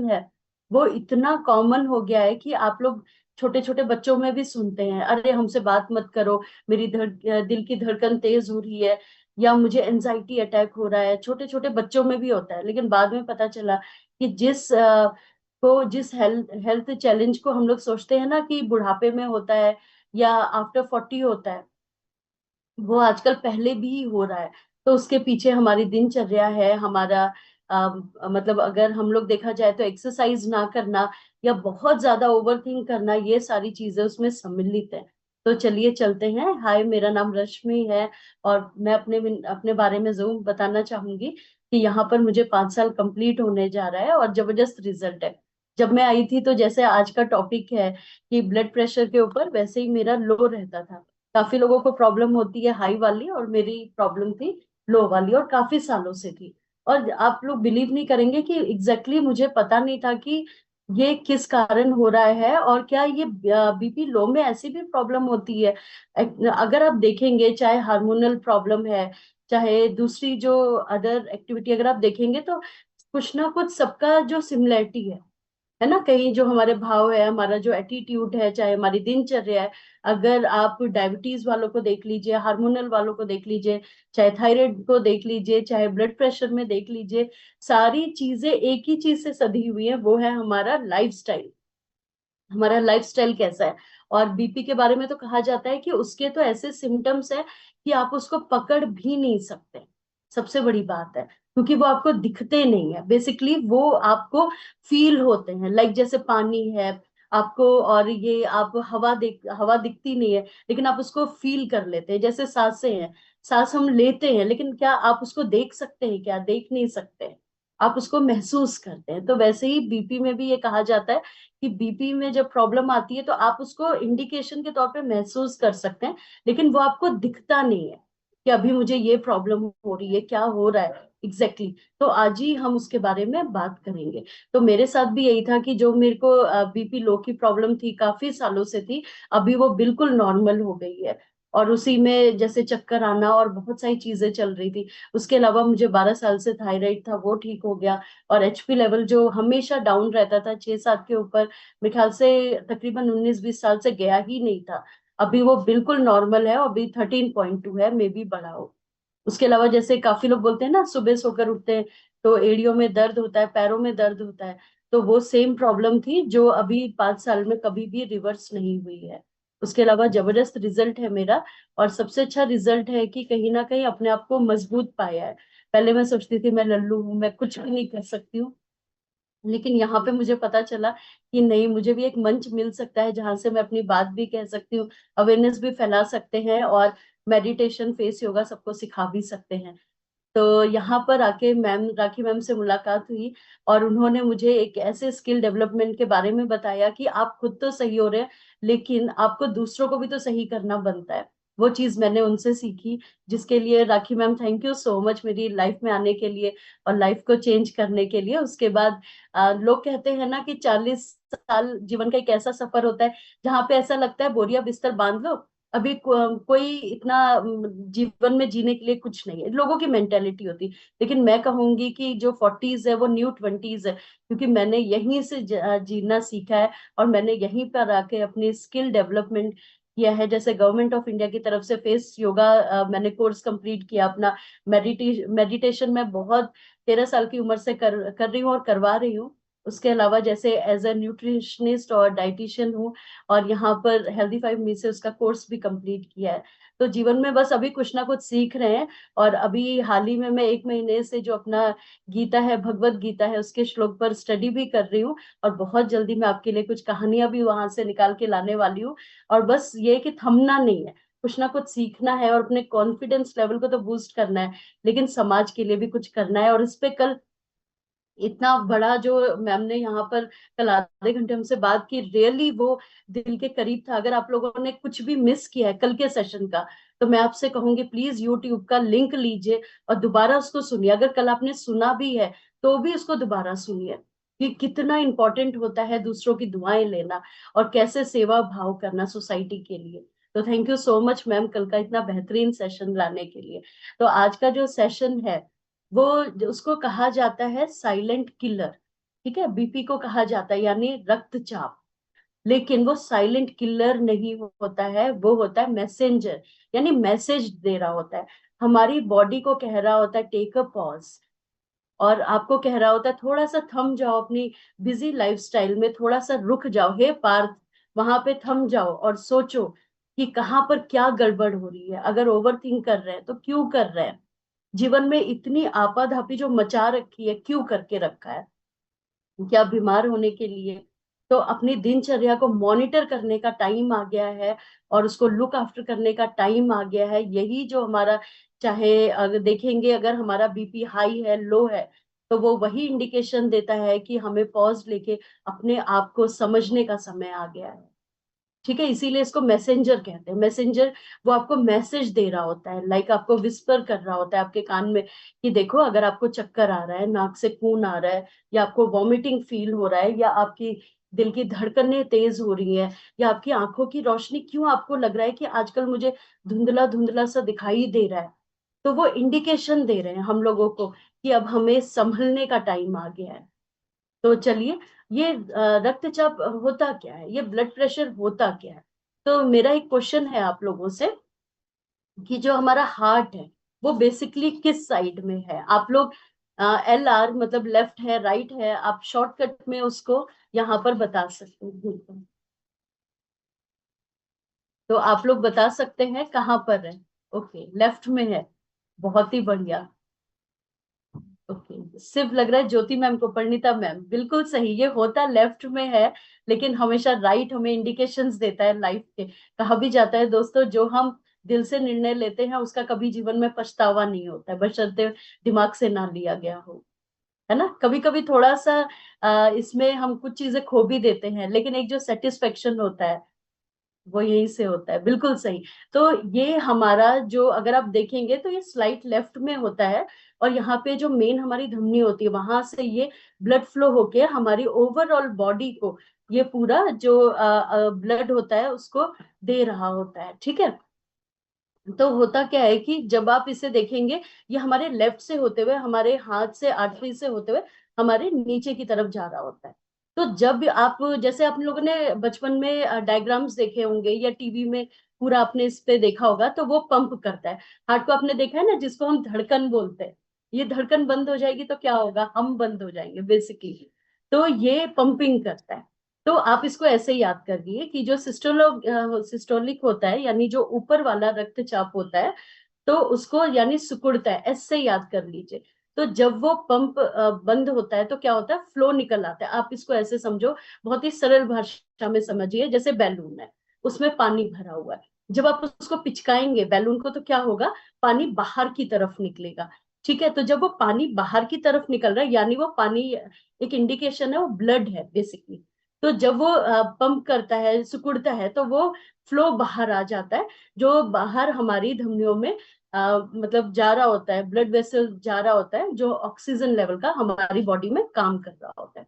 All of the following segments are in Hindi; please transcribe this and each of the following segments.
है वो इतना कॉमन हो गया है कि आप लोग छोटे छोटे बच्चों में भी सुनते हैं, अरे हमसे बात मत करो, मेरी दिल की धड़कन तेज हो रही है, या मुझे एनजाइटी अटैक हो रहा है। छोटे छोटे बच्चों में भी होता है, लेकिन बाद में पता चला कि जिस हेल्थ हेल्थ चैलेंज को हम लोग सोचते हैं ना कि बुढ़ापे में होता है या आफ्टर 40 होता है, वो आजकल पहले भी हो रहा है। तो उसके पीछे हमारी दिनचर्या है, हमारा मतलब अगर हम लोग देखा जाए तो एक्सरसाइज ना करना या बहुत ज्यादा ओवर थिंक करना, ये सारी चीजें उसमें सम्मिलित है। तो चलिए चलते हैं। हाय, मेरा नाम रश्मि है, और मैं अपने बारे में जरूर बताना चाहूंगी कि यहाँ पर मुझे 5 साल कंप्लीट होने जा रहा है और जबरदस्त रिजल्ट है। जब मैं आई थी तो जैसे आज का टॉपिक है कि ब्लड प्रेशर के ऊपर, वैसे ही मेरा लो रहता था। काफी लोगों को प्रॉब्लम होती है हाई वाली, और मेरी प्रॉब्लम थी लो वाली, और काफी सालों से थी। और आप लोग बिलीव नहीं करेंगे कि मुझे पता नहीं था कि ये किस कारण हो रहा है, और क्या ये बीपी लो में ऐसी भी प्रॉब्लम होती है। अगर आप देखेंगे, चाहे हार्मोनल प्रॉब्लम है, चाहे दूसरी जो अदर एक्टिविटी अगर आप देखेंगे, तो कुछ ना कुछ सबका जो सिमिलरिटी है ना। कहीं जो हमारे भाव है, हमारा जो एटीट्यूड है, चाहे हमारी दिनचर्या है। अगर आप डायबिटीज वालों को देख लीजिए, हार्मोनल वालों को देख लीजिए, चाहे थायराइड को देख लीजिए, चाहे ब्लड प्रेशर में देख लीजिए, सारी चीजें एक ही चीज से सधी हुई है, वो है हमारा लाइफस्टाइल। हमारा लाइफस्टाइल कैसा है। और बीपी के बारे में तो कहा जाता है कि उसके तो ऐसे सिम्टम्स है कि आप उसको पकड़ भी नहीं सकते। सबसे बड़ी बात है, क्योंकि वो आपको दिखते नहीं है, बेसिकली वो आपको फील होते हैं। लाइक जैसे पानी है आपको, और ये आप हवा दिखती नहीं है, लेकिन आप उसको फील कर लेते हैं। जैसे सांसें हैं, सांस हम लेते हैं, लेकिन क्या आप उसको देख सकते हैं? क्या देख नहीं सकते। आप उसको महसूस करते हैं। तो वैसे ही बीपी में भी ये कहा जाता है कि बीपी में जब प्रॉब्लम आती है तो आप उसको इंडिकेशन के तौर पे महसूस कर सकते हैं, लेकिन वो आपको दिखता नहीं है कि अभी मुझे ये प्रॉब्लम हो रही है, क्या हो रहा है एग्जैक्टली exactly। तो आज ही हम उसके बारे में बात करेंगे। तो मेरे साथ भी यही था कि जो मेरे को बीपी लो की प्रॉब्लम थी, काफी सालों से थी, अभी वो बिल्कुल नॉर्मल हो गई है। और उसी में जैसे चक्कर आना और बहुत सारी चीजें चल रही थी। उसके अलावा मुझे 12 साल से थायराइड था, वो ठीक हो गया। और एचपी लेवल जो हमेशा डाउन रहता था 6-7 के ऊपर, मेरे ख्याल से तकरीबन 19-20 साल से गया ही नहीं था। अभी वो बिल्कुल नॉर्मल है, और अभी 13.2 है, मे भी बढ़ा हो। उसके अलावा जैसे काफी लोग बोलते हैं ना, सुबह सोकर उठते हैं तो एड़ियों में दर्द होता है, पैरों में दर्द होता है। तो वो सेम प्रॉब्लम थी जो अभी 5 साल में कभी भी रिवर्स नहीं हुई है। उसके अलावा जबरदस्त रिजल्ट है मेरा। और सबसे अच्छा रिजल्ट है कि कहीं ना कहीं अपने आप को मजबूत पाया है। पहले मैं सोचती थी मैं लल्लू हूँ, मैं कुछ भी नहीं कर सकती हूँ, लेकिन यहाँ पे मुझे पता चला कि नहीं, मुझे भी एक मंच मिल सकता है जहां से मैं अपनी बात भी कह सकती हूँ, अवेयरनेस भी फैला सकते हैं, और मेडिटेशन, फेस योगा सबको सिखा भी सकते हैं। तो यहाँ पर आके राखी मैम से मुलाकात हुई, और उन्होंने मुझे एक ऐसे स्किल डेवलपमेंट के बारे में बताया कि आप खुद तो सही हो रहे हैं, लेकिन आपको दूसरों को भी तो सही करना बनता है। वो चीज मैंने उनसे सीखी, जिसके लिए Rakhi ma'am thank you so much मेरी लाइफ में आने के लिए और लाइफ को चेंज करने के लिए। उसके बाद लोग कहते हैं ना कि 40 साल जीवन का एक ऐसा सफर होता है जहाँ पे ऐसा लगता है बोरिया बिस्तर बांध लो, अभी कोई इतना जीवन में जीने के लिए कुछ नहीं है, लोगों की मेंटेलिटी होती। लेकिन मैं कहूंगी कि जो 40s है वो न्यू 20s है, क्योंकि मैंने यहीं से जीना सीखा है, और मैंने यहीं पर आके अपनी स्किल डेवलपमेंट किया है। जैसे गवर्नमेंट ऑफ इंडिया की तरफ से फेस योगा मैंने कोर्स कंप्लीट किया अपना। मेडिटेशन में बहुत 13 साल की उम्र से कर रही हूँ और करवा रही हूँ। उसके अलावा जैसे एज अ न्यूट्रिशनिस्ट और डाइटिशियन हूँ, और यहाँ पर हेल्दी 5 मी से उसका कोर्स भी कंप्लीट किया है। तो जीवन में बस अभी कुछ ना कुछ सीख रहे हैं। और अभी हाल ही में मैं 1 महीने से जो अपना गीता है, भगवत गीता है, उसके श्लोक पर स्टडी भी कर रही हूँ। और बहुत जल्दी मैं आपके लिए कुछ कहानियां भी वहां से निकाल के लाने वाली हूँ। और बस ये कि थमना नहीं है, कुछ ना कुछ सीखना है, और अपने कॉन्फिडेंस लेवल को तो बूस्ट करना है, लेकिन समाज के लिए भी कुछ करना है। और इस पे कल इतना बड़ा जो मैम ने यहाँ पर कल आधे घंटे हमसे बात की, रियली वो दिल के करीब था। अगर आप लोगों ने कुछ भी मिस किया है कल के सेशन का, तो मैं आपसे कहूंगी प्लीज यूट्यूब का लिंक लीजिए और दोबारा उसको सुनिए। अगर कल आपने सुना भी है तो भी उसको दोबारा सुनिए, कि कितना इंपॉर्टेंट होता है दूसरों की दुआएं लेना, और कैसे सेवा भाव करना सोसाइटी के लिए। तो thank you so much ma'am, कल का इतना बेहतरीन सेशन लाने के लिए। तो आज का जो सेशन है वो उसको कहा जाता है साइलेंट किलर। ठीक है, बीपी को कहा जाता है यानी रक्तचाप। लेकिन वो साइलेंट किलर नहीं होता है, वो होता है मैसेंजर, यानी मैसेज दे रहा होता है। हमारी बॉडी को कह रहा होता है टेक अ पॉज, और आपको कह रहा होता है थोड़ा सा थम जाओ अपनी बिजी लाइफस्टाइल में, थोड़ा सा रुक जाओ हे पार्थ, वहां पे थम जाओ और सोचो कि कहाँ पर क्या गड़बड़ हो रही है। अगर ओवर थिंक कर रहे हैं तो क्यों कर रहे हैं, जीवन में इतनी आपाधापी जो मचा रखी है क्यों करके रखा है, क्या बीमार होने के लिए? तो अपनी दिनचर्या को मॉनिटर करने का टाइम आ गया है, और उसको लुक आफ्टर करने का टाइम आ गया है। यही जो हमारा, चाहे अगर देखेंगे अगर हमारा बीपी हाई है लो है, तो वो वही इंडिकेशन देता है कि हमें पॉज लेके अपने आप को समझने का समय आ गया है। ठीक है, इसीलिए इसको मैसेंजर कहते हैं। मैसेंजर वो आपको मैसेज दे रहा होता है, लाइक आपको विस्पर कर रहा होता है आपके कान में कि देखो, अगर आपको चक्कर आ रहा है, नाक से खून आ रहा है, या आपको वॉमिटिंग फील हो रहा है, या आपकी दिल की धड़कनें तेज हो रही है, या आपकी आंखों की रोशनी क्यों आपको लग रहा है कि आजकल मुझे धुंधला धुंधला सा दिखाई दे रहा है, तो वो इंडिकेशन दे रहे हैं हम लोगों को कि अब हमें संभलने का टाइम आ गया है। तो चलिए, ये रक्तचाप होता क्या है, ये ब्लड प्रेशर होता क्या है? तो मेरा एक क्वेश्चन है आप लोगों से कि जो हमारा हार्ट है वो बेसिकली किस साइड में है? आप लोग एल आर मतलब लेफ्ट है राइट है, आप शॉर्टकट में उसको यहाँ पर बता सकते हैं। तो आप लोग बता सकते हैं कहाँ पर है? ओके, लेफ्ट में है, बहुत ही बढ़िया। ओके, सिर्फ लग रहा है ज्योति मैम को, परिणीता मैम बिल्कुल सही, ये होता लेफ्ट में है, लेकिन हमेशा राइट हमें इंडिकेशंस देता है लाइफ के। कहा भी जाता है दोस्तों, जो हम दिल से निर्णय लेते हैं उसका कभी जीवन में पछतावा नहीं होता है, बशर्ते दिमाग से ना लिया गया हो। है ना, कभी कभी थोड़ा सा इसमें हम कुछ चीजें खो भी देते हैं, लेकिन एक जो सेटिस्फेक्शन होता है वो यहीं से होता है, बिल्कुल सही। तो ये हमारा जो, अगर आप देखेंगे तो ये स्लाइट लेफ्ट में होता है, और यहाँ पे जो मेन हमारी धमनी होती है वहां से ये ब्लड फ्लो होके हमारी ओवरऑल बॉडी को ये पूरा जो ब्लड होता है उसको दे रहा होता है। ठीक है, तो होता क्या है कि जब आप इसे देखेंगे, ये हमारे लेफ्ट से होते हुए, हमारे हाथ से आर्टरी से होते हुए हमारे नीचे की तरफ जा रहा होता है। तो जब आप, जैसे आप लोगों ने बचपन में डायग्राम्स देखे होंगे या टीवी में पूरा आपने इस पे देखा होगा, तो वो पंप करता है हार्ट को, आपने देखा है ना, जिसको हम धड़कन बोलते हैं। ये धड़कन बंद हो जाएगी तो क्या होगा, हम बंद हो जाएंगे बेसिकली। तो ये पंपिंग करता है। तो आप इसको ऐसे याद करिए कि जो सिस्टोलिक होता है, यानी जो ऊपर वाला रक्तचाप होता है, तो उसको यानी सिकुड़ता है, ऐसे याद कर लीजिए। तो जब वो पंप बंद होता है तो क्या होता है, फ्लो निकल आता है। आप इसको ऐसे समझो, बहुत ही सरल भाषा में समझिए, जैसे बैलून है, उसमें पानी भरा हुआ है। जब आप उसको पिचकाएंगे बैलून को तो क्या होगा, पानी बाहर की तरफ निकलेगा। ठीक है, तो जब वो पानी बाहर की तरफ निकल रहा है, यानी वो पानी एक इंडिकेशन है, वो ब्लड है बेसिकली। तो जब वो पंप करता है, सिकुड़ता है, तो वो फ्लो बाहर आ जाता है, जो बाहर हमारी धमनियों में मतलब जा रहा होता है, ब्लड वेसल जा रहा होता है, जो ऑक्सीजन लेवल का हमारी बॉडी में काम कर रहा होता है।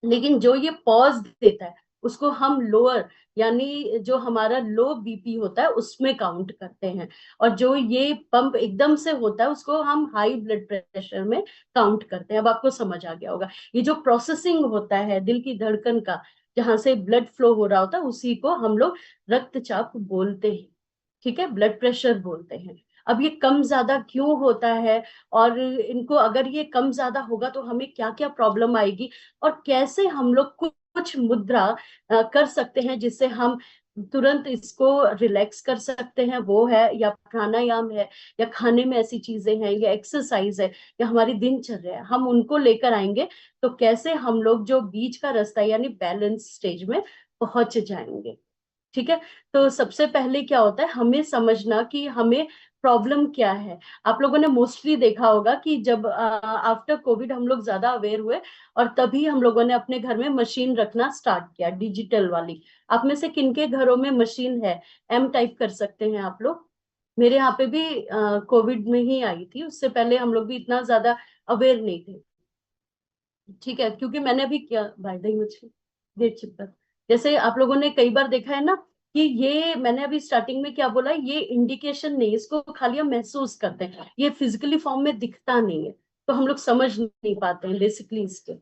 लेकिन जो ये पॉज देता है उसको हम लोअर, यानी जो हमारा लो बीपी होता है उसमें काउंट करते हैं, और जो ये पंप एकदम से होता है उसको हम हाई ब्लड प्रेशर में काउंट करते हैं। अब आपको समझ आ गया होगा, ये जो प्रोसेसिंग होता है दिल की धड़कन का, जहां से ब्लड फ्लो हो रहा होता है, उसी को हम लोग रक्तचाप बोलते हैं। ठीक है, ब्लड प्रेशर बोलते हैं। अब ये कम ज्यादा क्यों होता है, और इनको अगर ये कम ज्यादा होगा तो हमें क्या क्या प्रॉब्लम आएगी, और कैसे हम लोग कुछ मुद्रा कर सकते हैं जिससे हम तुरंत इसको रिलैक्स कर सकते हैं, वो है या प्राणायाम है, या खाने में ऐसी चीजें हैं, या एक्सरसाइज है, या हमारी दिनचर्या है, हम उनको लेकर आएंगे। तो कैसे हम लोग जो बीच का रास्ता है यानी बैलेंस स्टेज में पहुंच जाएंगे। ठीक है, तो सबसे पहले क्या होता है, हमें समझना कि हमें प्रॉब्लम क्या है। आप लोगों ने मोस्टली देखा होगा कि जब आफ्टर कोविड हम लोग ज्यादा अवेयर हुए, और तभी हम लोगों ने अपने घर में मशीन रखना स्टार्ट किया, डिजिटल वाली। आप में से किनके घरों में मशीन है, एम टाइप कर सकते हैं आप लोग। मेरे यहाँ पे भी कोविड में ही आई थी, उससे पहले हम लोग भी इतना ज्यादा अवेयर नहीं थे। ठीक है, क्योंकि मैंने भी किया भाई दही मछली डेढ़ चिप्पर, जैसे आप लोगों ने कई बार देखा है ना, कि ये मैंने अभी स्टार्टिंग में क्या बोला, ये इंडिकेशन नहीं, इसको खाली हम महसूस करते हैं, ये फिजिकली फॉर्म में दिखता नहीं है, तो हम लोग समझ नहीं पाते हैं बेसिकली इसके।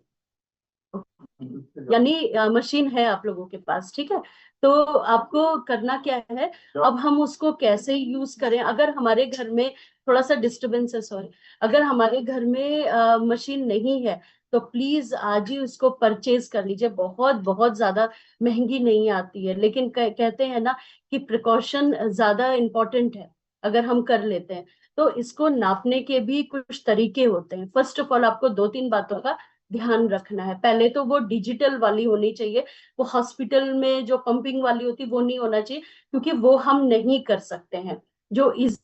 यानी मशीन है आप लोगों के पास, ठीक है। तो आपको करना क्या है, अब हम उसको कैसे यूज करें। अगर हमारे घर में थोड़ा सा डिस्टरबेंस है, सॉरी, अगर हमारे घर में मशीन नहीं है तो प्लीज आज ही उसको परचेज कर लीजिए। बहुत बहुत ज्यादा महंगी नहीं आती है, लेकिन कहते हैं ना कि प्रिकॉशन ज्यादा इंपॉर्टेंट है। अगर हम कर लेते हैं तो इसको नापने के भी कुछ तरीके होते हैं। फर्स्ट ऑफ ऑल आपको दो तीन बातों का ध्यान रखना है। पहले तो वो डिजिटल वाली होनी चाहिए, वो हॉस्पिटल में जो पंपिंग वाली होती वो नहीं होना चाहिए, क्योंकि वो हम नहीं कर सकते हैं। जो इस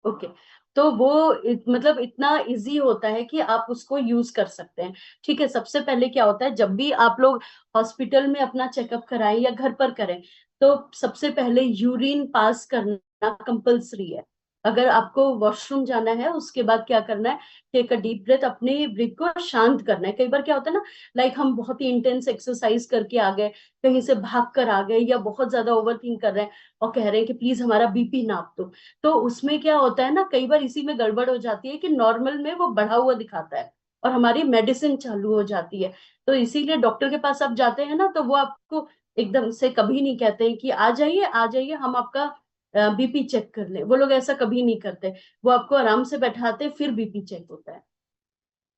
ओके, तो वो मतलब इतना इजी होता है कि आप उसको यूज कर सकते हैं। ठीक है, सबसे पहले क्या होता है, जब भी आप लोग हॉस्पिटल में अपना चेकअप कराएं या घर पर करें, तो सबसे पहले यूरिन पास करना कंपलसरी है। अगर आपको वॉशरूम जाना है, उसके बाद क्या करना है, टेक अ डीप ब्रेथ, अपने ब्रीथ को शांत करना है। कई बार क्या होता है ना, लाइक हम बहुत ही इंटेंस एक्सरसाइज करके आ गए, कहीं से भाग कर आ गए, या बहुत ज्यादा ओवर थिंक कर रहे हैं और कह रहे हैं कि प्लीज हमारा बीपी नाप दो। तो उसमें क्या होता है ना, कई बार इसी में गड़बड़ हो जाती है कि नॉर्मल में वो बढ़ा हुआ दिखाता है और हमारी मेडिसिन चालू हो जाती है। तो इसीलिए डॉक्टर के पास आप जाते हैं ना, तो वो आपको एकदम से कभी नहीं कहते हैं कि आ जाइए आ जाइए हम आपका बीपी चेक कर ले। वो लोग ऐसा कभी नहीं करते। वो आपको आराम से बैठाते फिर बीपी चेक होता है।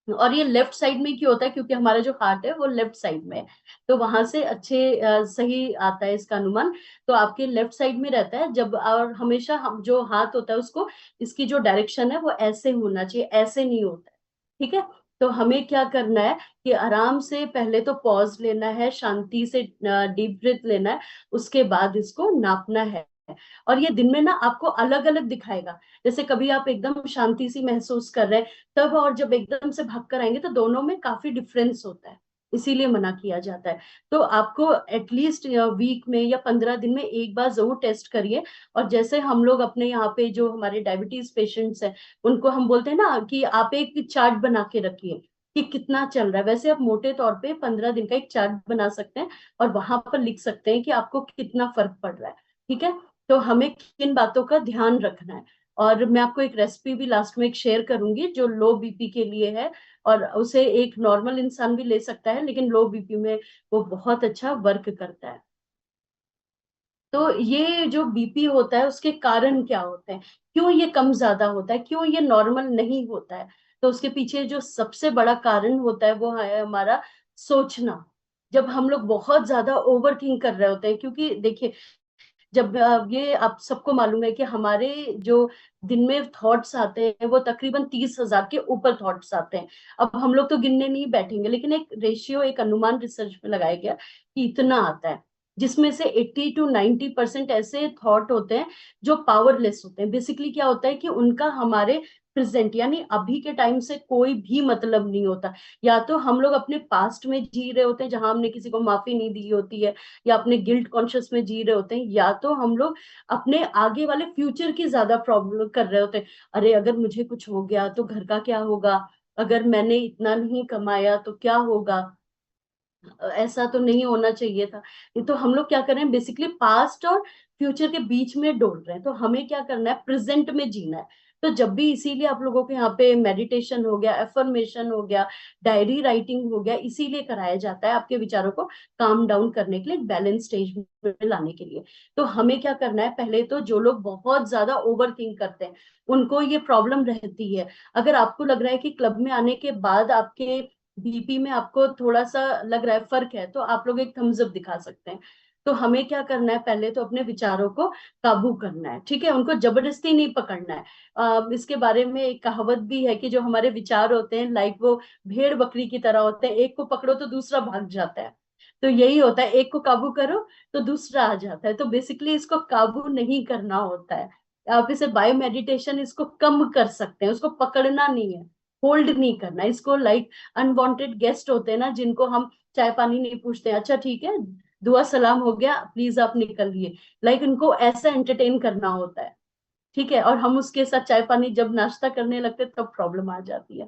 और ये लेफ्ट साइड में क्यों होता है, क्योंकि हमारा जो हार्ट है वो लेफ्ट साइड में है, तो वहां से अच्छे सही आता है इसका अनुमान। तो आपके लेफ्ट साइड में रहता है जब, और हमेशा हम जो हाथ होता है उसको, इसकी जो डायरेक्शन है वो ऐसे होना चाहिए, ऐसे नहीं होता है। ठीक है, तो हमें क्या करना है कि आराम से पहले तो पॉज लेना है, शांति से डीप ब्रीथ लेना है, उसके बाद इसको नापना है। और ये दिन में ना आपको अलग अलग दिखाएगा। जैसे कभी आप एकदम शांति सी महसूस कर रहे हैं तब, और जब एकदम से भाग कर आएंगे तो दोनों में काफी डिफरेंस होता है। इसीलिए मना किया जाता है। तो आपको एटलीस्ट वीक में या 15 दिन में एक बार जरूर टेस्ट करिए। और जैसे हम लोग अपने यहाँ पे जो हमारे डायबिटीज पेशेंट्स हैं, उनको हम बोलते हैं ना कि आप एक चार्ट बना के रखिए कि कितना चल रहा है। वैसे आप मोटे तौर पे 15 दिन का एक चार्ट बना सकते हैं और वहां पर लिख सकते हैं कि आपको कितना फर्क पड़ रहा है। ठीक है, तो हमें किन बातों का ध्यान रखना है। और मैं आपको एक रेसिपी भी लास्ट में एक शेयर करूंगी जो लो बीपी के लिए है, और उसे एक नॉर्मल इंसान भी ले सकता है, लेकिन लो बीपी में वो बहुत अच्छा वर्क करता है। तो ये जो बीपी होता है उसके कारण क्या होते हैं, क्यों ये कम ज्यादा होता है, क्यों ये नॉर्मल नहीं होता है। तो उसके पीछे जो सबसे बड़ा कारण होता है वो है हमारा सोचना। जब हम लोग बहुत ज्यादा ओवर थिंक कर रहे होते हैं, क्योंकि देखिए, जब ये आप सबको मालूम है कि हमारे जो दिन में थॉट्स आते हैं वो तकरीबन 30,000 के ऊपर थॉट्स आते हैं। अब हम लोग तो गिनने नहीं बैठेंगे, लेकिन एक रेशियो, एक अनुमान रिसर्च में लगाया गया कि इतना आता है, जिसमें से 80 to 90% ऐसे थॉट होते हैं जो पावरलेस होते हैं। बेसिकली क्या होता है कि उनका हमारे प्रेजेंट यानी अभी के टाइम से कोई भी मतलब नहीं होता। या तो हम लोग अपने पास्ट में जी रहे होते हैं जहां हमने किसी को माफी नहीं दी होती है, या अपने गिल्ट कॉन्शियस में जी रहे होते हैं, या तो हम लोग अपने आगे वाले फ्यूचर की ज्यादा प्रॉब्लम कर रहे होते हैं। अरे अगर मुझे कुछ हो गया तो घर का क्या होगा, अगर मैंने इतना नहीं कमाया तो क्या होगा, ऐसा तो नहीं होना चाहिए था। ये तो हम लोग क्या कर रहे हैं, बेसिकली पास्ट और फ्यूचर के बीच में डोल रहे हैं। तो हमें क्या करना है, प्रेजेंट में जीना है। तो जब भी, इसीलिए आप लोगों के यहाँ पे मेडिटेशन हो गया, एफर्मेशन हो गया, डायरी राइटिंग हो गया, इसीलिए कराया जाता है आपके विचारों को काम डाउन करने के लिए, बैलेंस स्टेज में लाने के लिए। तो हमें क्या करना है, पहले तो जो लोग बहुत ज्यादा ओवर थिंक करते हैं उनको ये प्रॉब्लम रहती है। अगर आपको लग रहा है कि क्लब में आने के बाद आपके बीपी में आपको थोड़ा सा लग रहा है फर्क है, तो आप लोग एक थम्स अप दिखा सकते हैं। तो हमें क्या करना है, पहले तो अपने विचारों को काबू करना है। ठीक है, उनको जबरदस्ती नहीं पकड़ना है। इसके बारे में एक कहावत भी है कि जो हमारे विचार होते हैं, लाइक वो भेड़ बकरी की तरह होते हैं, एक को पकड़ो तो दूसरा भाग जाता है। तो यही होता है, एक को काबू करो तो दूसरा आ जाता है। तो बेसिकली इसको काबू नहीं करना होता है। आप इसे बायो मेडिटेशन, इसको कम कर सकते हैं, उसको पकड़ना नहीं है, होल्ड नहीं करना इसको। लाइक अनवांटेड गेस्ट होते हैं ना, जिनको हम चाय पानी नहीं पूछते, अच्छा ठीक है दुआ सलाम हो गया प्लीज आप निकलिए, लाइक उनको ऐसा एंटरटेन करना होता है। ठीक है, और हम उसके साथ चाय पानी जब नाश्ता करने लगते हैं, तब प्रॉब्लम आ जाती है।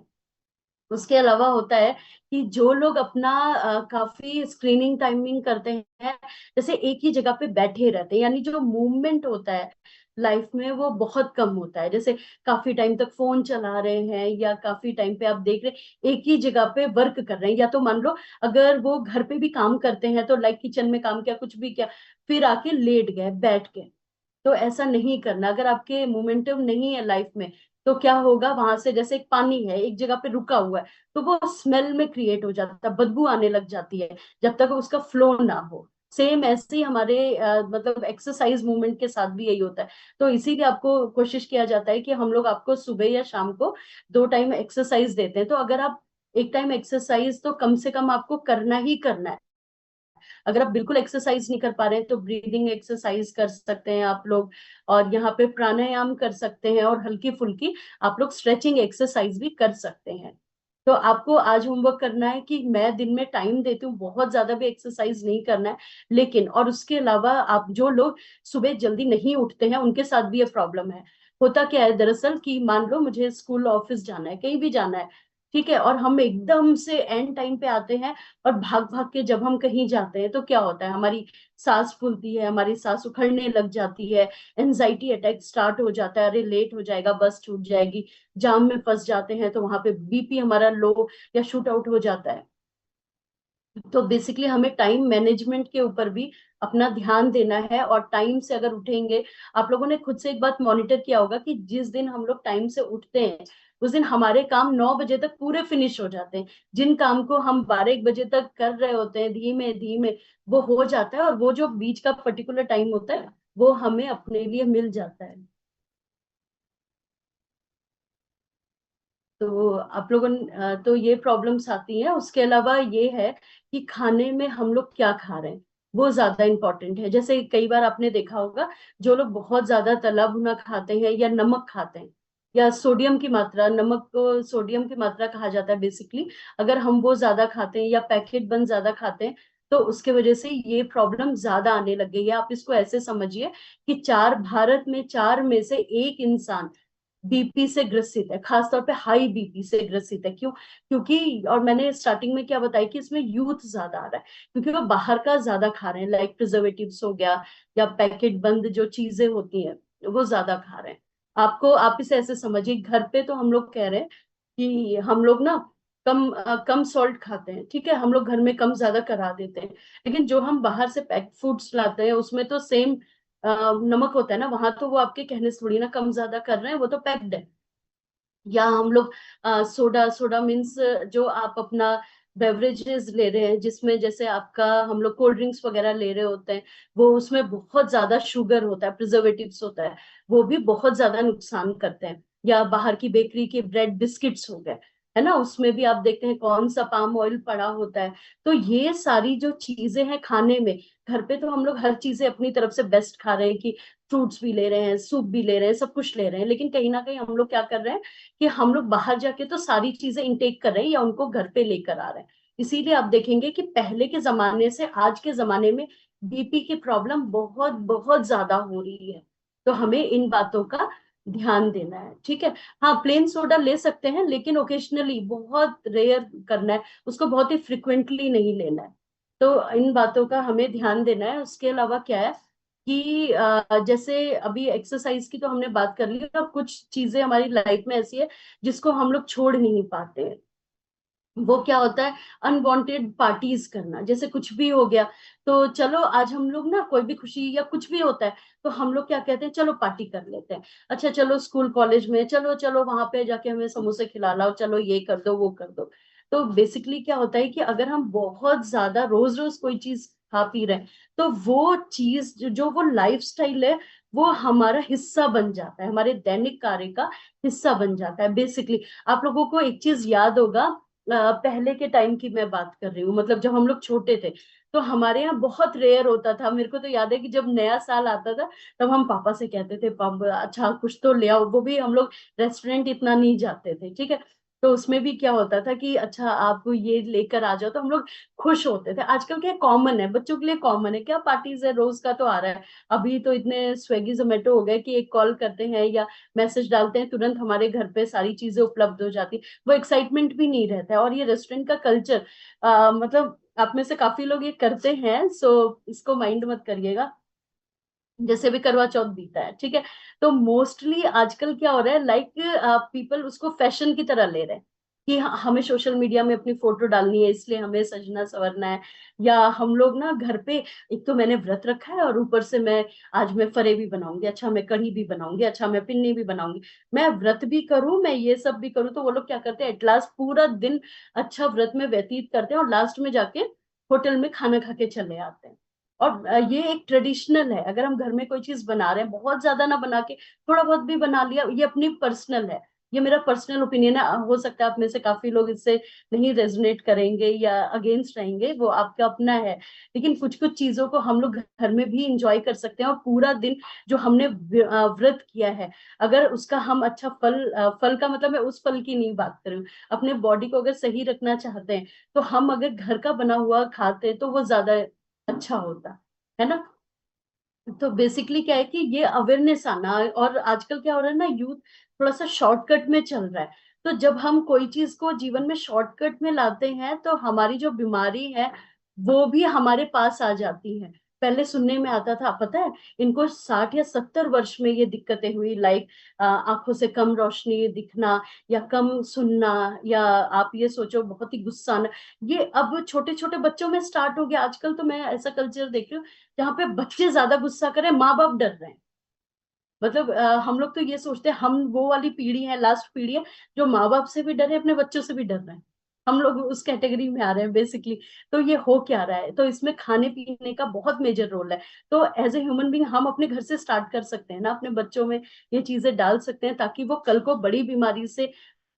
उसके अलावा होता है कि जो लोग अपना काफी स्क्रीनिंग टाइमिंग करते हैं, जैसे एक ही जगह पे बैठे रहते हैं, यानी जो मूवमेंट होता है, लाइफ में वो बहुत कम होता है। जैसे काफी टाइम तक फोन चला रहे हैं, या काफी टाइम पे आप देख रहे हैं एक ही जगह पे वर्क कर रहे हैं, या तो मान लो अगर वो घर पे भी काम करते हैं तो लाइक किचन में काम किया, कुछ भी किया, फिर आके लेट गए, बैठ गए। तो ऐसा नहीं करना। अगर आपके मोमेंटम नहीं है लाइफ में, तो क्या होगा, वहां से जैसे एक पानी है एक जगह पे रुका हुआ है, तो वो स्मेल में क्रिएट हो जाता है, बदबू आने लग जाती है जब तक उसका फ्लो ना हो। सेम ऐसे ही हमारे मतलब एक्सरसाइज मूवमेंट के साथ भी यही होता है। तो इसीलिए आपको कोशिश किया जाता है कि हम लोग आपको सुबह या शाम को 2 टाइम एक्सरसाइज देते हैं। तो अगर आप एक टाइम एक्सरसाइज तो कम से कम आपको करना ही करना है। अगर आप बिल्कुल एक्सरसाइज नहीं कर पा रहे हैं तो ब्रीदिंग एक्सरसाइज कर सकते हैं आप लोग, और यहाँ पे प्राणायाम कर सकते हैं, और हल्की फुल्की आप लोग स्ट्रेचिंग एक्सरसाइज भी कर सकते हैं। तो आपको आज होमवर्क करना है कि मैं दिन में टाइम देती हूँ, बहुत ज्यादा भी एक्सरसाइज नहीं करना है, लेकिन और उसके अलावा आप जो लोग सुबह जल्दी नहीं उठते हैं उनके साथ भी ये प्रॉब्लम है। होता क्या है दरअसल कि मान लो मुझे स्कूल ऑफिस जाना है, कहीं भी जाना है, ठीक है, और हम एकदम से एंड टाइम पे आते हैं, और भाग भाग के जब हम कहीं जाते हैं तो क्या होता है, हमारी सांस फूलती है, हमारी सांस उखड़ने लग जाती है, एनजाइटी अटैक स्टार्ट हो जाता है, अरे लेट हो जाएगा, बस छूट जाएगी, जाम में फंस जाते हैं, तो वहां पे बीपी हमारा लो या शूट आउट हो जाता है। तो बेसिकली हमें टाइम मैनेजमेंट के ऊपर भी अपना ध्यान देना है, और टाइम से अगर उठेंगे, आप लोगों ने खुद से एक बात मॉनिटर किया होगा कि जिस दिन हम लोग टाइम से उठते हैं उस दिन हमारे काम 9 बजे तक पूरे फिनिश हो जाते हैं। जिन काम को हम 12-1 बजे तक कर रहे होते हैं धीमे धीमे, वो हो जाता है, और वो जो बीच का पर्टिकुलर टाइम होता है वो हमें अपने लिए मिल जाता है। तो आप लोगों तो ये प्रॉब्लम्स आती हैं। उसके अलावा ये है कि खाने में हम लोग क्या खा रहे हैं, वो ज्यादा इंपॉर्टेंट है। जैसे कई बार आपने देखा होगा, जो लोग बहुत ज्यादा तला भुना खाते हैं या नमक खाते हैं, या सोडियम की मात्रा, नमक को सोडियम की मात्रा कहा जाता है बेसिकली, अगर हम वो ज्यादा खाते हैं या पैकेट बंद ज्यादा खाते हैं, तो उसके वजह से ये प्रॉब्लम ज्यादा आने लग गई है। आप इसको ऐसे समझिए कि भारत में 4 में से 1 इंसान बीपी से ग्रसित है, खासतौर पे हाई बीपी से ग्रसित है। क्यों? क्योंकि, और मैंने स्टार्टिंग में क्या बताया कि इसमें यूथ ज्यादा आ रहा है, क्योंकि वो बाहर का ज्यादा खा रहे हैं, लाइक प्रिजर्वेटिव्स हो गया, या पैकेट बंद जो चीजें होती हैं वो ज्यादा खा रहे हैं। आप इसे ऐसे समझिए, घर पे तो हम लोग कह रहे हैं कि हम लोग ना कम सॉल्ट खाते हैं, ठीक है, हम लोग घर में कम ज्यादा करा देते हैं, लेकिन जो हम बाहर से पैक्ड फूड्स लाते हैं उसमें तो सेम नमक होता है ना, वहां तो वो आपके कहने से थोड़ी ना कम ज्यादा कर रहे हैं, वो तो पैक्ड है। या हम लोग सोडा सोडा मीन्स जो आप अपना बेवरेजेस ले रहे हैं, जिसमें जैसे आपका हम लोग कोल्ड ड्रिंक्स वगैरह ले रहे होते हैं, वो उसमें बहुत ज्यादा शुगर होता है, प्रिजर्वेटिव्स होता है, वो भी बहुत ज्यादा नुकसान करते हैं। या बाहर की बेकरी के ब्रेड बिस्किट्स हो गए, है ना, उसमें भी आप देखते हैं कौन सा पाम ऑयल पड़ा होता है। तो ये सारी जो चीजें हैं खाने में, घर पे तो हम लोग हर चीजें अपनी तरफ से बेस्ट खा रहे हैं कि फ्रूट्स भी ले रहे हैं, सूप भी ले रहे हैं, सब कुछ ले रहे हैं, लेकिन कहीं ना कहीं हम लोग क्या कर रहे हैं कि हम लोग बाहर जाके तो सारी चीजें इंटेक कर रहे हैं या उनको घर पे लेकर आ रहे हैं। इसीलिए आप देखेंगे कि पहले के जमाने से आज के जमाने में बीपी की प्रॉब्लम बहुत बहुत ज्यादा हो रही है। तो हमें इन बातों का ध्यान देना है, ठीक है। हाँ, प्लेन सोडा ले सकते हैं, लेकिन ओकेशनली, बहुत रेयर करना है उसको, बहुत ही फ्रिक्वेंटली नहीं लेना है। तो इन बातों का हमें ध्यान देना है। उसके अलावा क्या है कि जैसे अभी एक्सरसाइज की तो हमने बात कर ली, और कुछ चीजें हमारी लाइफ में ऐसी है जिसको हम लोग छोड़ नहीं पाते हैं। वो क्या होता है, अनवांटेड पार्टीज करना, जैसे कुछ भी हो गया, तो चलो आज हम लोग ना, कोई भी खुशी या कुछ भी होता है, तो हम लोग क्या कहते हैं, चलो पार्टी कर लेते हैं। अच्छा चलो स्कूल कॉलेज में, चलो चलो वहां पे जाके हमें समोसे खिला लाओ, चलो ये कर दो वो कर दो। तो बेसिकली क्या होता है कि अगर हम बहुत ज्यादा रोज रोज कोई चीज खा पी रहे हैं, तो वो चीज जो वो लाइफ स्टाइल है, वो हमारा हिस्सा बन जाता है, हमारे दैनिक कार्य का हिस्सा बन जाता है बेसिकली। आप लोगों को एक चीज याद होगा, पहले के टाइम की मैं बात कर रही हूँ, मतलब जब हम लोग छोटे थे, तो हमारे यहाँ बहुत रेयर होता था। मेरे को तो याद है कि जब नया साल आता था, तब हम पापा से कहते थे, पापा अच्छा कुछ तो ले आओ, वो भी हम लोग रेस्टोरेंट इतना नहीं जाते थे, ठीक है। तो उसमें भी क्या होता था कि अच्छा आप ये लेकर आ जाओ, तो हम लोग खुश होते थे। आजकल क्या कॉमन है, बच्चों के लिए कॉमन है, क्या पार्टीज है, रोज का तो आ रहा है। अभी तो इतने स्विगी जोमेटो हो गए कि एक कॉल करते हैं या मैसेज डालते हैं, तुरंत हमारे घर पे सारी चीजें उपलब्ध हो जाती, वो एक्साइटमेंट भी नहीं रहता है। और ये रेस्टोरेंट का कल्चर, मतलब आप में से काफी लोग ये करते हैं, सो इसको माइंड मत करिएगा। जैसे भी करवा चौथ बीता है, ठीक है। तो मोस्टली आजकल क्या हो रहा है, लाइक पीपल उसको फैशन की तरह ले रहे हैं कि हमें सोशल मीडिया में अपनी फोटो डालनी है, इसलिए हमें सजना संवरना है। या हम लोग ना घर पे, एक तो मैंने व्रत रखा है और ऊपर से मैं आज मैं फरेबी बनाऊंगी, अच्छा मैं कढ़ी भी बनाऊंगी, अच्छा मैं पिन्नी भी बनाऊंगी, मैं व्रत भी करूं, मैं ये सब भी करूं। तो वो लोग क्या करते हैं, एटलास्ट पूरा दिन अच्छा व्रत में व्यतीत करते हैं और लास्ट में जाके होटल में खाना खा के चले आते हैं। और ये एक ट्रेडिशनल है, अगर हम घर में कोई चीज बना रहे हैं, बहुत ज्यादा ना बना के थोड़ा बहुत भी बना लिया, ये अपनी पर्सनल है, ये मेरा पर्सनल ओपिनियन है। हो सकता है आप में से काफी लोग इससे नहीं रेजोनेट करेंगे या अगेंस्ट रहेंगे, वो आपका अपना है। लेकिन कुछ कुछ चीजों को हम लोग घर में भी इंजॉय कर सकते हैं, और पूरा दिन जो हमने व्रत किया है, अगर उसका हम अच्छा फल का मतलब मैं उस फल की नहीं बात कर रही हूँ, अपने बॉडी को अगर सही रखना चाहते हैं, तो हम अगर घर का बना हुआ खाते हैं तो वो ज्यादा अच्छा होता है ना। तो बेसिकली क्या है कि ये अवेयरनेस आना, और आजकल क्या हो रहा है ना, यूथ थोड़ा सा शॉर्टकट में चल रहा है। तो जब हम कोई चीज को जीवन में शॉर्टकट में लाते हैं, तो हमारी जो बीमारी है वो भी हमारे पास आ जाती है। पहले सुनने में आता था, पता है, इनको 60 या 70 वर्ष में ये दिक्कतें हुई, लाइक आंखों से कम रोशनी दिखना, या कम सुनना, या आप ये सोचो बहुत ही गुस्सा आना। ये अब छोटे छोटे बच्चों में स्टार्ट हो गया। आजकल तो मैं ऐसा कल्चर देख रही हूँ जहाँ पे बच्चे ज्यादा गुस्सा करें, माँ बाप डर रहे हैं। मतलब हम लोग तो ये सोचते हैं हम वो वाली पीढ़ी है, लास्ट पीढ़ी है, जो माँ बाप से भी डरे, अपने बच्चों से भी डर रहे हैं। हम लोग उस कैटेगरी में आ रहे हैं बेसिकली। तो ये हो क्या रहा है, तो इसमें खाने पीने का बहुत मेजर रोल है। तो एज ए ह्यूमन बीइंग हम अपने घर से स्टार्ट कर सकते हैं ना, अपने बच्चों में ये चीजें डाल सकते हैं, ताकि वो कल को बड़ी बीमारी से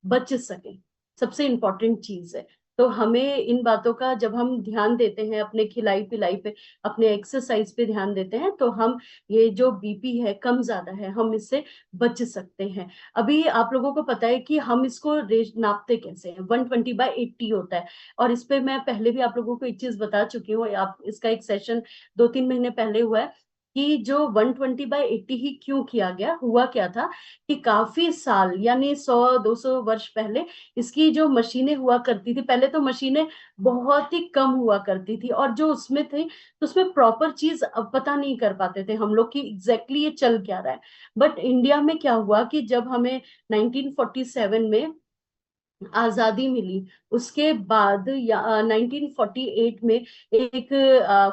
बच सके। सबसे इंपॉर्टेंट चीज है। तो हमें इन बातों का जब हम ध्यान देते हैं, अपने खिलाई पिलाई पे, अपने एक्सरसाइज पे ध्यान देते हैं, तो हम ये जो बीपी है कम ज्यादा है, हम इससे बच सकते हैं। अभी आप लोगों को पता है कि हम इसको रेज नापते कैसे हैं, 120/80 होता है। और इस पे मैं पहले भी आप लोगों को एक चीज बता चुकी हूँ, आप इसका एक सेशन 2-3 महीने पहले हुआ है, कि जो 120/80 ही क्यों किया गया, हुआ क्या था कि काफी साल यानी 100-200 वर्ष पहले इसकी जो मशीनें हुआ करती थी, पहले तो मशीनें बहुत ही कम हुआ करती थी, और जो उसमें थे तो उसमें प्रॉपर चीज अब पता नहीं कर पाते थे हम लोग कि एग्जैक्टली ये चल क्या रहा है। बट इंडिया में क्या हुआ कि जब हमें 1947 में आजादी मिली, उसके बाद या 1948 में एक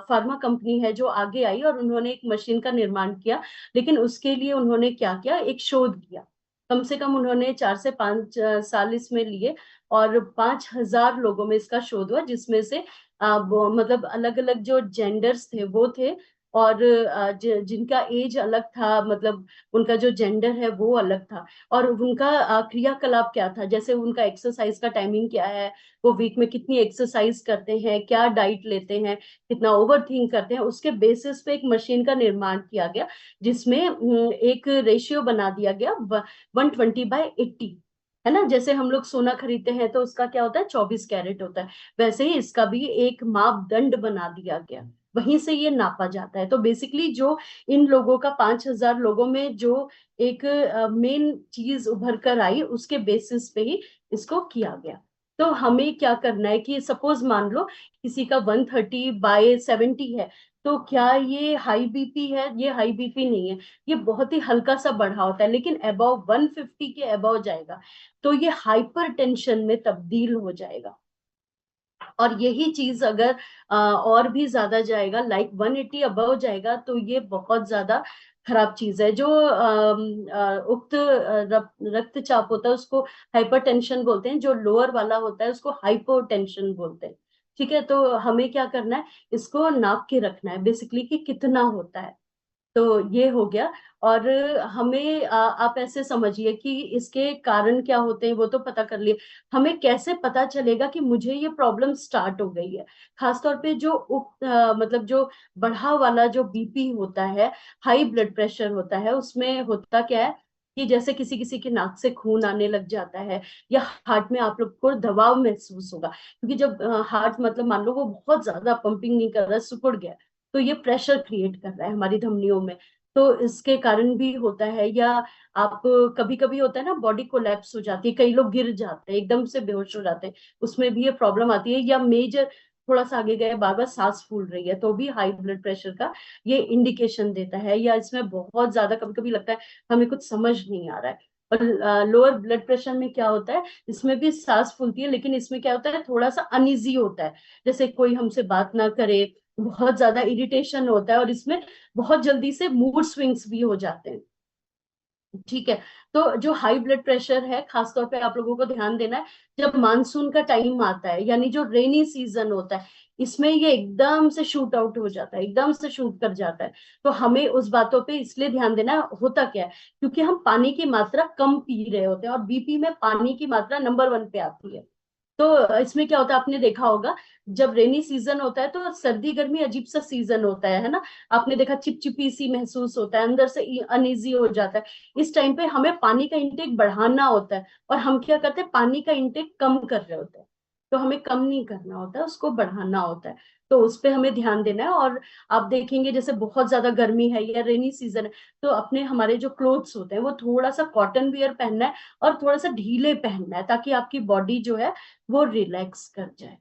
फार्मा कंपनी है जो आगे आई, और उन्होंने एक मशीन का निर्माण किया। लेकिन उसके लिए उन्होंने क्या किया, एक शोध किया। कम से कम उन्होंने 4 से 5 साल इसमें लिए, और 5,000 लोगों में इसका शोध हुआ, जिसमें से मतलब अलग अलग जो जेंडर्स थे वो थे, और जिनका एज अलग था, मतलब उनका जो जेंडर है वो अलग था। और उनका क्रियाकलाप क्या था, जैसे उनका एक्सरसाइज का टाइमिंग क्या है, वो वीक में कितनी एक्सरसाइज करते हैं, क्या डाइट लेते हैं, कितना ओवर थिंक करते हैं, उसके बेसिस पे एक मशीन का निर्माण किया गया, जिसमें एक रेशियो बना दिया गया 120/80। है ना, जैसे हम लोग सोना खरीदते हैं तो उसका क्या होता है, 24 कैरेट होता है। वैसे ही इसका भी एक मापदंड बना दिया गया, वहीं से ये नापा जाता है। तो बेसिकली जो इन लोगों का 5,000 लोगों में जो एक मेन चीज उभर कर आई, उसके बेसिस पे ही इसको किया गया। तो हमें क्या करना है कि सपोज मान लो किसी का 130/70 है, तो क्या ये हाई बीपी है? ये हाई बीपी नहीं है, ये बहुत ही हल्का सा बढ़ा होता है। लेकिन अबव 150 के अबव जाएगा तो ये हाइपर टेंशन में तब्दील हो जाएगा। और यही चीज अगर और भी ज्यादा जाएगा, लाइक 180 अबव जाएगा, तो ये बहुत ज्यादा खराब चीज है। जो उक्त रक्तचाप होता है उसको हाइपरटेंशन बोलते हैं, जो लोअर वाला होता है उसको हाइपोटेंशन बोलते हैं। ठीक है, तो हमें क्या करना है, इसको नाप के रखना है बेसिकली कि कितना होता है। तो ये हो गया। और हमें आप ऐसे समझिए कि इसके कारण क्या होते हैं वो तो पता कर लिए, हमें कैसे पता चलेगा कि मुझे ये प्रॉब्लम स्टार्ट हो गई है। खासतौर पे जो मतलब जो बढ़ा वाला जो बीपी होता है, हाई ब्लड प्रेशर होता है, उसमें होता क्या है कि जैसे किसी किसी के नाक से खून आने लग जाता है, या हार्ट में आप लोग को दबाव महसूस होगा, क्योंकि जब हार्ट मतलब मान लो वो बहुत ज्यादा पंपिंग नहीं कर रहा, सिकुड़ गया, तो ये प्रेशर क्रिएट कर रहा है हमारी धमनियों में। तो इसके कारण भी होता है। या आप कभी कभी होता है ना, बॉडी कोलैप्स हो जाती है, कई लोग गिर जाते हैं, एकदम से बेहोश हो जाते हैं, उसमें भी ये प्रॉब्लम आती है। या मेजर थोड़ा सा आगे गए, बार बार सांस फूल रही है, तो भी हाई ब्लड प्रेशर का ये इंडिकेशन देता है। या इसमें बहुत ज्यादा कभी कभी लगता है हमें कुछ समझ नहीं आ रहा है। और लोअर ब्लड प्रेशर में क्या होता है, इसमें भी सांस फूलती है, लेकिन इसमें क्या होता है, थोड़ा सा अनइजी होता है, जैसे कोई हमसे बात ना करे, बहुत ज्यादा इरिटेशन होता है, और इसमें बहुत जल्दी से मूड स्विंग्स भी हो जाते हैं। ठीक है। तो जो हाई ब्लड प्रेशर है, खासतौर पे आप लोगों को ध्यान देना है, जब मानसून का टाइम आता है, यानी जो रेनी सीजन होता है, इसमें ये एकदम से शूट आउट हो जाता है, एकदम से शूट कर जाता है। तो हमें उस बातों पे इसलिए ध्यान देना है, होता क्या है, क्योंकि हम पानी की मात्रा कम पी रहे होते हैं, और बीपी में पानी की मात्रा नंबर 1 पे आती है। तो इसमें क्या होता है, आपने देखा होगा, जब रेनी सीजन होता है तो सर्दी गर्मी अजीब सा सीजन होता है ना। आपने देखा चिपचिपी सी महसूस होता है, अंदर से अनईजी हो जाता है। इस टाइम पे हमें पानी का इंटेक बढ़ाना होता है, और हम क्या करते हैं, पानी का इंटेक कम कर रहे होते हैं। तो हमें कम नहीं करना होता है, उसको बढ़ाना होता है। तो उस पे हमें ध्यान देना है। और आप देखेंगे जैसे बहुत ज्यादा गर्मी है या रेनी सीजन है, तो अपने हमारे जो क्लोथ्स होते हैं वो थोड़ा सा कॉटन वियर पहनना है, और थोड़ा सा ढीले पहनना है, ताकि आपकी बॉडी जो है वो रिलैक्स कर जाए।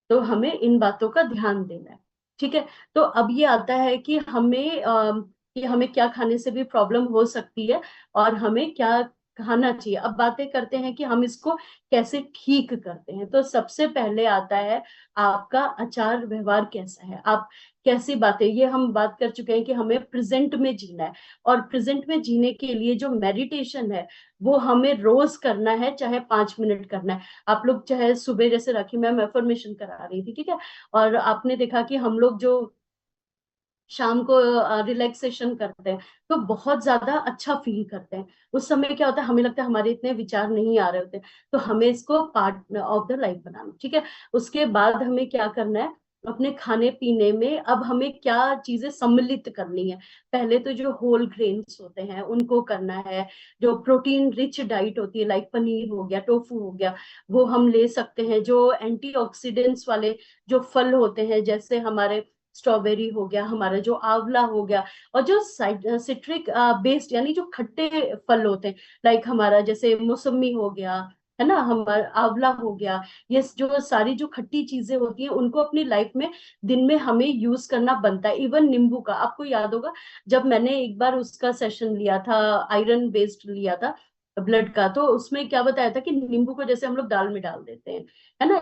तो हमें इन बातों का ध्यान देना है। ठीक है। तो अब ये आता है कि हमें क्या खाने से भी प्रॉब्लम हो सकती है, और हमें क्या खाना चाहिए। अब बातें करते हैं कि हम इसको कैसे ठीक करते हैं। तो सबसे पहले आता है, आपका आचार व्यवहार कैसा है, आप कैसी बातें, ये हम बात कर चुके हैं कि हमें प्रेजेंट में जीना है। और प्रेजेंट में जीने के लिए जो मेडिटेशन है, वो हमें रोज करना है, चाहे 5 मिनट करना है। आप लोग चाहे सुबह, जैसे राखी मैम एफर्मेशन करा रही थी, ठीक है, और आपने देखा कि हम लोग जो शाम को रिलैक्सेशन करते हैं, तो बहुत ज्यादा अच्छा फील करते हैं। उस समय क्या होता है, हमें लगता है हमारे इतने विचार नहीं आ रहे होते। तो हमें इसको पार्ट ऑफ द लाइफ बनाना, ठीक है। उसके बाद हमें क्या करना है, अपने खाने पीने में अब हमें क्या चीजें सम्मिलित करनी है। पहले तो जो होल ग्रेन्स होते हैं उनको करना है। जो प्रोटीन रिच डाइट होती है, लाइक पनीर हो गया, टोफू हो गया, वो हम ले सकते हैं। जो एंटीऑक्सीडेंट्स वाले जो फल होते हैं, जैसे हमारे स्ट्रॉबेरी हो गया, हमारा जो आंवला हो गया, और जो सिट्रिक बेस्ड यानी जो खट्टे फल होते हैं, लाइक हमारा जैसे मौसमी हो गया, है ना, हमारा आंवला हो गया, ये जो सारी जो खट्टी चीजें होती हैं, उनको अपनी लाइफ में दिन में हमें यूज करना बनता है। इवन नींबू का, आपको याद होगा, जब मैंने एक बार उसका सेशन लिया था, आयरन बेस्ड लिया था ब्लड का, तो उसमें क्या बताया था कि नींबू को जैसे हम लोग दाल में डाल देते हैं, है ना,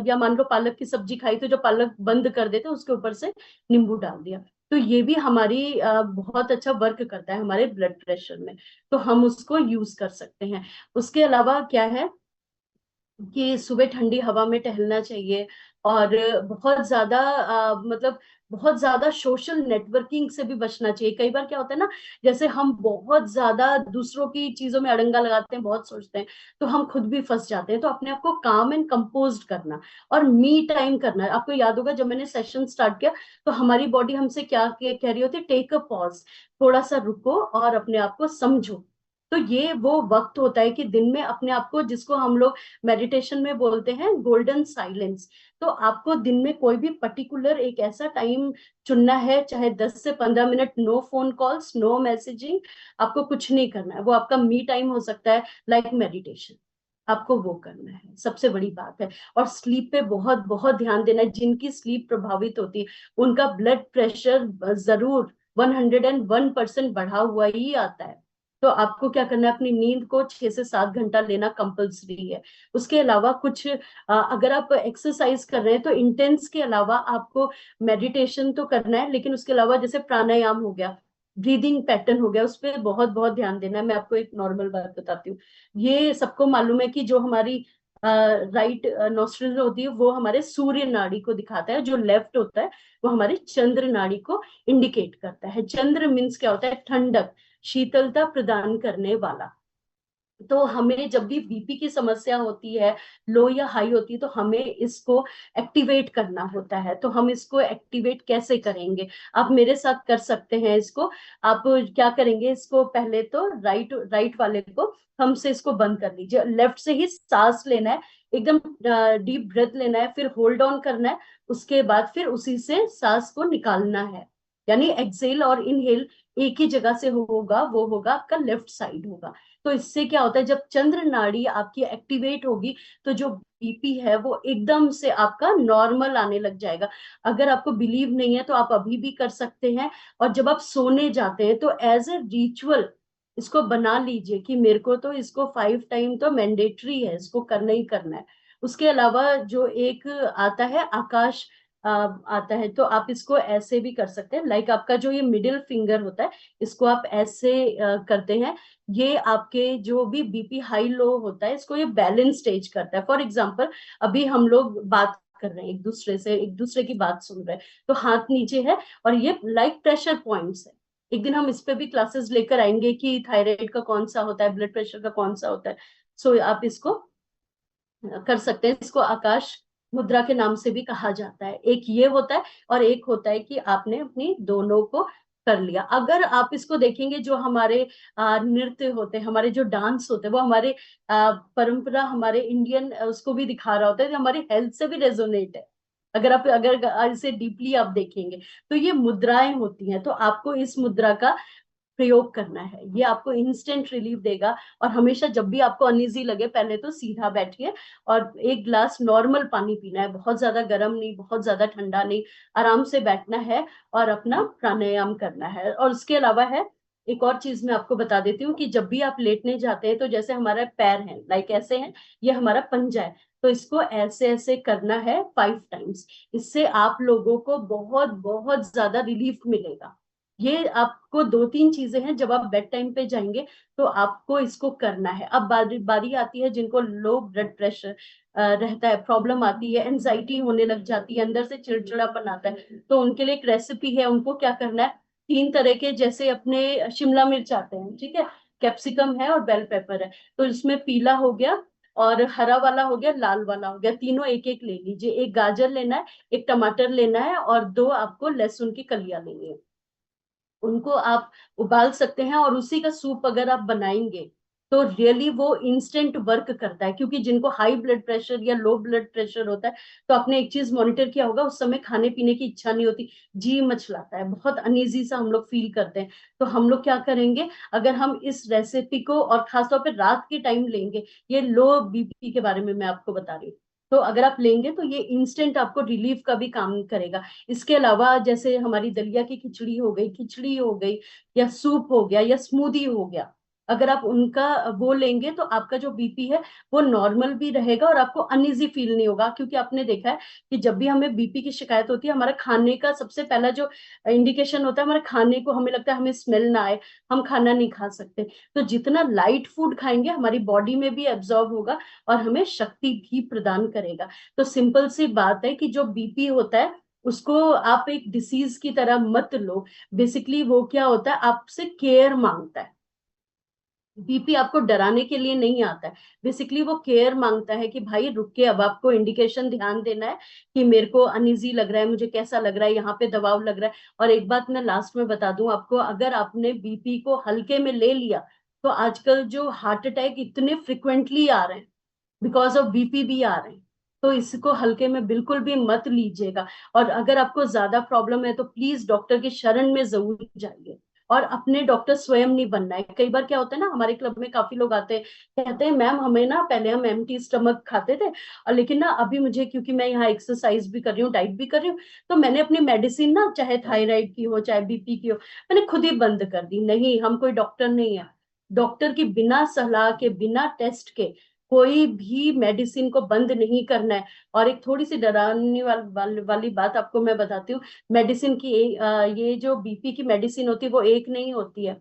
या मान लो पालक की सब्जी खाई, तो जो पालक बंद कर देते हैं उसके ऊपर से नींबू डाल दिया। तो ये भी हमारी बहुत अच्छा वर्क करता है हमारे ब्लड प्रेशर में। तो हम उसको यूज कर सकते हैं। उसके अलावा क्या है कि सुबह ठंडी हवा में टहलना चाहिए। और बहुत ज्यादा मतलब बहुत ज्यादा सोशल नेटवर्किंग से भी बचना चाहिए। कई बार क्या होता है ना, जैसे हम बहुत ज्यादा दूसरों की चीजों में अड़ंगा लगाते हैं, बहुत सोचते हैं, तो हम खुद भी फंस जाते हैं। तो अपने आप को काम एंड कंपोज्ड करना, और मी टाइम करना। आपको याद होगा जब मैंने सेशन स्टार्ट किया, तो हमारी बॉडी हमसे क्या कह रही होती है, टेक अ पॉज, थोड़ा सा रुको और अपने आप को समझो। तो ये वो वक्त होता है कि दिन में अपने आप को, जिसको हम लोग मेडिटेशन में बोलते हैं गोल्डन साइलेंस। तो आपको दिन में कोई भी पर्टिकुलर एक ऐसा टाइम चुनना है, चाहे 10 से 15 minute, no phone calls, no messaging, आपको कुछ नहीं करना है। वो आपका मी टाइम हो सकता है, लाइक मेडिटेशन, आपको वो करना है, सबसे बड़ी बात है। और स्लीप पे बहुत बहुत ध्यान देना है। जिनकी स्लीप प्रभावित होती है, उनका ब्लड प्रेशर जरूर 101% बढ़ा हुआ ही आता है। तो आपको क्या करना है, अपनी नींद को 6 से 7 घंटा लेना कंपल्सरी है। उसके अलावा कुछ अगर आप एक्सरसाइज कर रहे हैं, तो इंटेंस के अलावा आपको मेडिटेशन तो करना है, लेकिन उसके अलावा जैसे प्राणायाम हो गया, ब्रीदिंग पैटर्न हो गया, उस पर बहुत बहुत ध्यान देना है। मैं आपको एक नॉर्मल बात बताती हूँ। ये सबको मालूम है कि जो हमारी राइट नोस्ट्रिल होती है, वो हमारे सूर्य नाड़ी को दिखाता है। जो लेफ्ट होता है, वो हमारे चंद्र नाड़ी को इंडिकेट करता है। चंद्र मीन्स क्या होता है, ठंडक, शीतलता प्रदान करने वाला। तो हमें जब भी बीपी की समस्या होती है, लो या हाई होती है, तो हमें इसको एक्टिवेट करना होता है। तो हम इसको एक्टिवेट कैसे करेंगे, आप मेरे साथ कर सकते हैं इसको। आप क्या करेंगे, इसको पहले तो राइट राइट वाले को हमसे इसको बंद कर लीजिए। लेफ्ट से ही सांस लेना है, एकदम डीप ब्रेथ लेना है, फिर होल्ड ऑन करना है। उसके बाद फिर उसी से सांस को निकालना है। यानी एक्सेल और इनहेल एक ही जगह से होगा, वो होगा आपका लेफ्ट साइड होगा। तो इससे क्या होता है, जब चंद्र नाड़ी आपकी एक्टिवेट होगी तो जो बीपी है वो एकदम से आपका नॉर्मल आने लग जाएगा। अगर आपको बिलीव नहीं है तो आप अभी भी कर सकते हैं। और जब आप सोने जाते हैं तो एज ए रिचुअल इसको बना लीजिए कि मेरे को तो इसको 5 टाइम तो मैंडेटरी है, इसको करना ही करना है। उसके अलावा जो एक आता है आकाश आता है, तो आप इसको ऐसे भी कर सकते हैं। लाइक आपका जो ये मिडिल फिंगर होता है, इसको आप ऐसे करते हैं। ये आपके जो भी बीपी हाई लो होता है, इसको ये बैलेंस स्टेज करता है। फॉर एग्जाम्पल, अभी हम लोग बात कर रहे हैं एक दूसरे से, एक दूसरे की बात सुन रहे हैं, तो हाथ नीचे है और ये लाइक प्रेशर पॉइंट्स है। एक दिन हम इस पे भी क्लासेस लेकर आएंगे कि थायराइड का कौन सा होता है, ब्लड प्रेशर का कौन सा होता है। सो आप इसको कर सकते हैं। इसको आकाश मुद्रा के नाम से भी कहा जाता है। एक ये होता है और एक होता है कि आपने अपनी दोनों को कर लिया। अगर आप इसको देखेंगे, जो हमारे नृत्य होते हैं, हमारे जो डांस होते हैं, वो हमारे परंपरा, हमारे इंडियन उसको भी दिखा रहा होता है, हमारी हेल्थ से भी रेजोनेट है। अगर इसे डीपली आप देखेंगे तो ये मुद्राएं होती हैं। तो आपको इस मुद्रा का प्रयोग करना है, ये आपको इंस्टेंट रिलीफ देगा। और हमेशा जब भी आपको अनईजी लगे, पहले तो सीधा बैठिए और एक ग्लास नॉर्मल पानी पीना है, बहुत ज्यादा गर्म नहीं, बहुत ज्यादा ठंडा नहीं, आराम से बैठना है और अपना प्राणायाम करना है। और उसके अलावा है एक और चीज मैं आपको बता देती हूँ कि जब भी आप लेटने जाते हैं तो जैसे हमारा पैर है लाइक ऐसे है, ये हमारा पंजा है, तो इसको ऐसे ऐसे करना है 5 टाइम्स। इससे आप लोगों को बहुत बहुत ज्यादा रिलीफ मिलेगा। ये आपको 2-3 चीजें हैं, जब आप बेड टाइम पे जाएंगे तो आपको इसको करना है। अब बारी बारी आती है जिनको लो ब्लड प्रेशर रहता है, प्रॉब्लम आती है, एंजाइटी होने लग जाती है, अंदर से चिड़चिड़ापन आता है, तो उनके लिए एक रेसिपी है। उनको क्या करना है, 3 तरह के, जैसे अपने शिमला मिर्च आते हैं, ठीक है, कैप्सिकम है और बेल पेपर है, तो इसमें पीला हो गया और हरा वाला हो गया, लाल वाला हो गया, तीनों एक एक ले लीजिए। एक गाजर लेना है, एक टमाटर लेना है और 2 आपको लहसुन की कलियां लेनी है। उनको आप उबाल सकते हैं और उसी का सूप अगर आप बनाएंगे तो रियली वो इंस्टेंट वर्क करता है। क्योंकि जिनको हाई ब्लड प्रेशर या लो ब्लड प्रेशर होता है, तो आपने एक चीज मॉनिटर किया होगा, उस समय खाने पीने की इच्छा नहीं होती, जी मचलाता है, बहुत अनईजी सा हम लोग फील करते हैं। तो हम लोग क्या करेंगे, अगर हम इस रेसिपी को और खासतौर पर रात के टाइम लेंगे, ये लो बीपी के बारे में मैं आपको बता रही हूँ, तो अगर आप लेंगे तो ये इंस्टेंट आपको रिलीफ का भी काम करेगा। इसके अलावा जैसे हमारी दलिया की खिचड़ी हो गई, खिचड़ी हो गई, या सूप हो गया, या स्मूदी हो गया, अगर आप उनका वो लेंगे तो आपका जो बीपी है वो नॉर्मल भी रहेगा और आपको अनईजी फील नहीं होगा। क्योंकि आपने देखा है कि जब भी हमें बीपी की शिकायत होती है, हमारा खाने का सबसे पहला जो इंडिकेशन होता है, हमारे खाने को हमें लगता है हमें स्मेल ना आए, हम खाना नहीं खा सकते। तो जितना लाइट फूड खाएंगे हमारी बॉडी में भी एब्जॉर्ब होगा और हमें शक्ति भी प्रदान करेगा। तो सिंपल सी बात है कि जो बीपी होता है उसको आप एक डिसीज की तरह मत लो। बेसिकली वो क्या होता है, आपसे केयर मांगता है। बीपी आपको डराने के लिए नहीं आता है, बेसिकली वो केयर मांगता है कि भाई रुक के, अब आपको इंडिकेशन ध्यान देना है कि मेरे को अनईजी लग रहा है, मुझे कैसा लग रहा है, यहाँ पे दबाव लग रहा है। और एक बात मैं लास्ट में बता दूं आपको, अगर आपने बीपी को हल्के में ले लिया तो आजकल जो हार्ट अटैक इतने फ्रिक्वेंटली आ रहे हैं, बिकॉज ऑफ बीपी भी आ रहे हैं। तो इसको हल्के में बिल्कुल भी मत लीजिएगा। और अगर आपको ज्यादा प्रॉब्लम है तो प्लीज डॉक्टर की शरण में जरूर जाइए। और अपने डॉक्टर स्वयं नहीं बनना है। कई बार क्या होता है ना, हमारे क्लब में काफी लोग आते हैं, कहते हैं मैम हमें ना, पहले हम एम्प्टी स्टमक खाते थे और लेकिन ना अभी मुझे, क्योंकि मैं यहाँ एक्सरसाइज भी कर रही हूँ, डाइट भी कर रही हूँ, तो मैंने अपनी मेडिसिन ना, चाहे थायराइड की हो चाहे बीपी की हो, मैंने खुद ही बंद कर दी। नहीं, हम कोई डॉक्टर नहीं है। डॉक्टर की बिना सलाह के, बिना टेस्ट के कोई भी मेडिसिन को बंद नहीं करना है। और एक थोड़ी सी डराने वाली बात आपको मैं बताती हूँ। मेडिसिन की ये जो बीपी की मेडिसिन होती है वो एक नहीं होती है,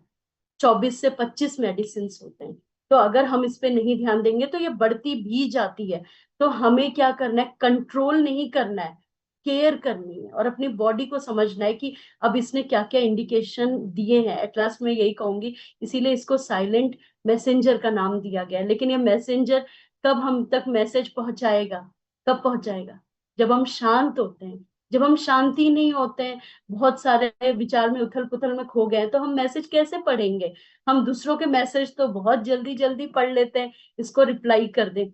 24 से 25 मेडिसिन होते हैं। तो अगर हम इस पे नहीं ध्यान देंगे तो ये बढ़ती भी जाती है। तो हमें क्या करना है, कंट्रोल नहीं करना है, केयर करनी है और अपनी बॉडी को समझना है कि अब इसने क्या क्या इंडिकेशन दिए हैं। एट लास्ट मैं यही कहूंगी, इसीलिए इसको साइलेंट मैसेंजर का नाम दिया गया है। लेकिन ये मैसेंजर कब हम तक मैसेज पहुंचाएगा, कब पहुंचाएगा, जब हम शांत होते हैं। जब हम शांति नहीं होते हैं, बहुत सारे विचार में उथल पुथल में खो गए, तो हम मैसेज कैसे पढ़ेंगे। हम दूसरों के मैसेज तो बहुत जल्दी जल्दी पढ़ लेते हैं, इसको रिप्लाई कर दे,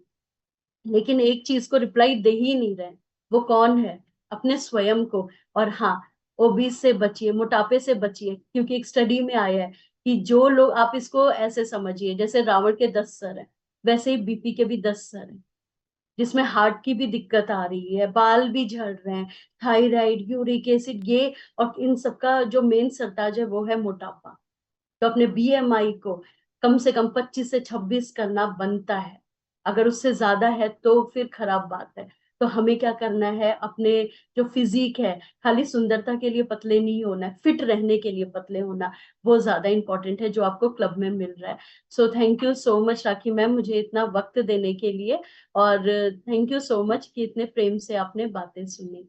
लेकिन एक चीज को रिप्लाई दे ही नहीं रहे। वो कौन है, अपने स्वयं को। और हाँ, ओबीस से बचिए, मोटापे से बचिए, क्योंकि एक स्टडी में आया है कि जो लोग, आप इसको ऐसे समझिए जैसे रावण के 10 सर हैं, वैसे ही बीपी के भी 10 सर हैं, जिसमें हार्ट की भी दिक्कत आ रही है, बाल भी झड़ रहे हैं, थायराइड, यूरिक एसिड, ये और इन सबका जो मेन सरताज है वो है मोटापा। तो अपने बीएमआई को कम से कम 25 से 26 करना बनता है। अगर उससे ज्यादा है तो फिर खराब बात है। तो हमें क्या करना है, अपने जो फिजिक है, खाली सुंदरता के लिए पतले नहीं होना है, फिट रहने के लिए पतले होना, वो ज्यादा इंपॉर्टेंट है जो आपको क्लब में मिल रहा है। So thank you so much rakhi ma'am, मुझे इतना वक्त देने के लिए। और थैंक यू सो मच कि इतने प्रेम से आपने बातें सुनी।